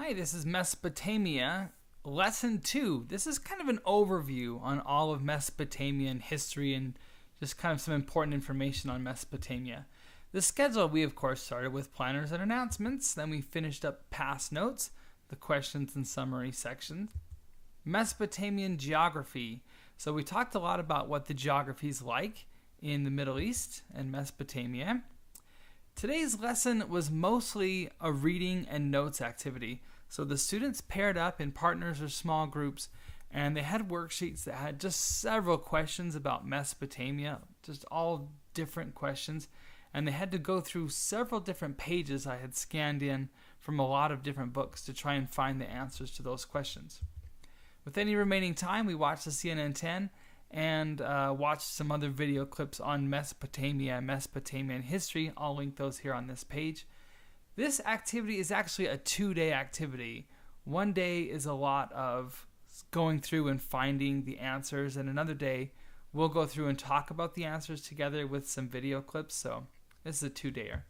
Hi, this is Mesopotamia, Lesson 2. This is kind of an overview on all of Mesopotamian history and just kind of some important information on Mesopotamia. The schedule, we of course started with planners and announcements, then we finished up past notes, the questions and summary sections. Mesopotamian geography. So we talked a lot about what the geography is like in the Middle East and Mesopotamia. Today's lesson was mostly a reading and notes activity. So the students paired up in partners or small groups, and they had worksheets that had just several questions about Mesopotamia, just all different questions, and they had to go through several different pages I had scanned in from a lot of different books to try and find the answers to those questions. With any remaining time, we watched the CNN 10 and watched some other video clips on Mesopotamia and Mesopotamian history. I'll link those here on this page. This activity is actually a 2-day activity. One day is a lot of going through and finding the answers, and another day we'll go through and talk about the answers together with some video clips. So this is a 2-dayer.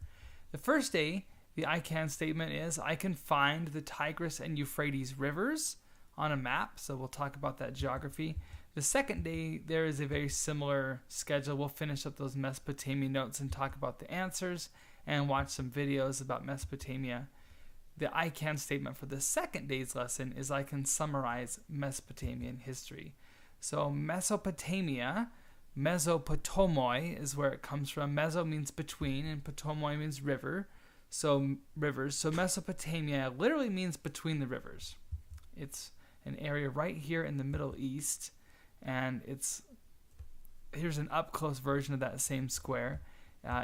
The first day, the I can statement is, I can find the Tigris and Euphrates rivers on a map, so we'll talk about that geography. The second day, there is a very similar schedule. We'll finish up those Mesopotamian notes and talk about the answers and watch some videos about Mesopotamia. The I can statement for the second day's lesson is I can summarize Mesopotamian history. So Mesopotamia, Mesopotamoi is where it comes from. Meso means between and Potamoi means river. So rivers. So Mesopotamia literally means between the rivers. It's an area right here in the Middle East, and here's an up-close version of that same square.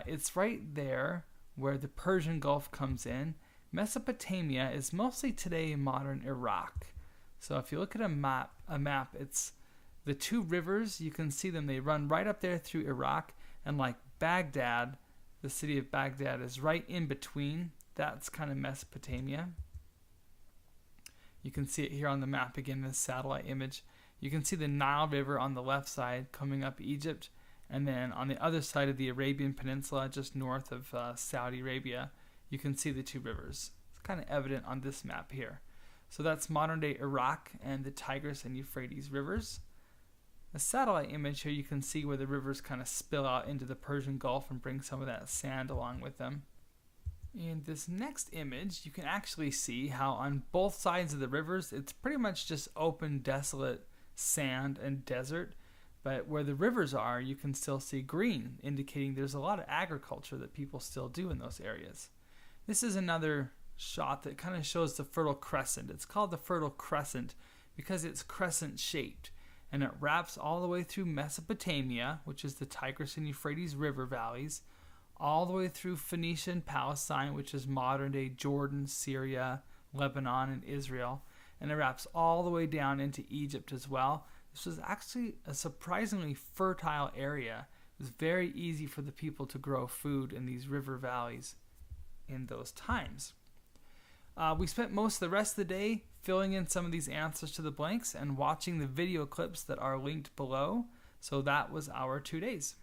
It's right there where the Persian Gulf comes in. Mesopotamia is mostly today modern Iraq. So if you look at a map, it's the two rivers, you can see them, they run right up there through Iraq, and like Baghdad, the city of Baghdad is right in between. That's kind of Mesopotamia. You can see it here on the map again, this satellite image. You can see the Nile River on the left side coming up Egypt, and then on the other side of the Arabian Peninsula, just north of Saudi Arabia, you can see the two rivers. It's kind of evident on this map here. So that's modern-day Iraq and the Tigris and Euphrates rivers. The satellite image here, you can see where the rivers kind of spill out into the Persian Gulf and bring some of that sand along with them. In this next image, you can actually see how on both sides of the rivers, it's pretty much just open, desolate sand and desert. But where the rivers are, you can still see green, indicating there's a lot of agriculture that people still do in those areas. This is another shot that kind of shows the Fertile Crescent. It's called the Fertile Crescent because it's crescent-shaped, and it wraps all the way through Mesopotamia, which is the Tigris and Euphrates river valleys, all the way through Phoenicia and Palestine, which is modern-day Jordan, Syria, Lebanon, and Israel, and it wraps all the way down into Egypt as well. This was actually a surprisingly fertile area. It was very easy for the people to grow food in these river valleys in those times. We spent most of the rest of the day filling in some of these answers to the blanks and watching the video clips that are linked below. So that was our 2 days.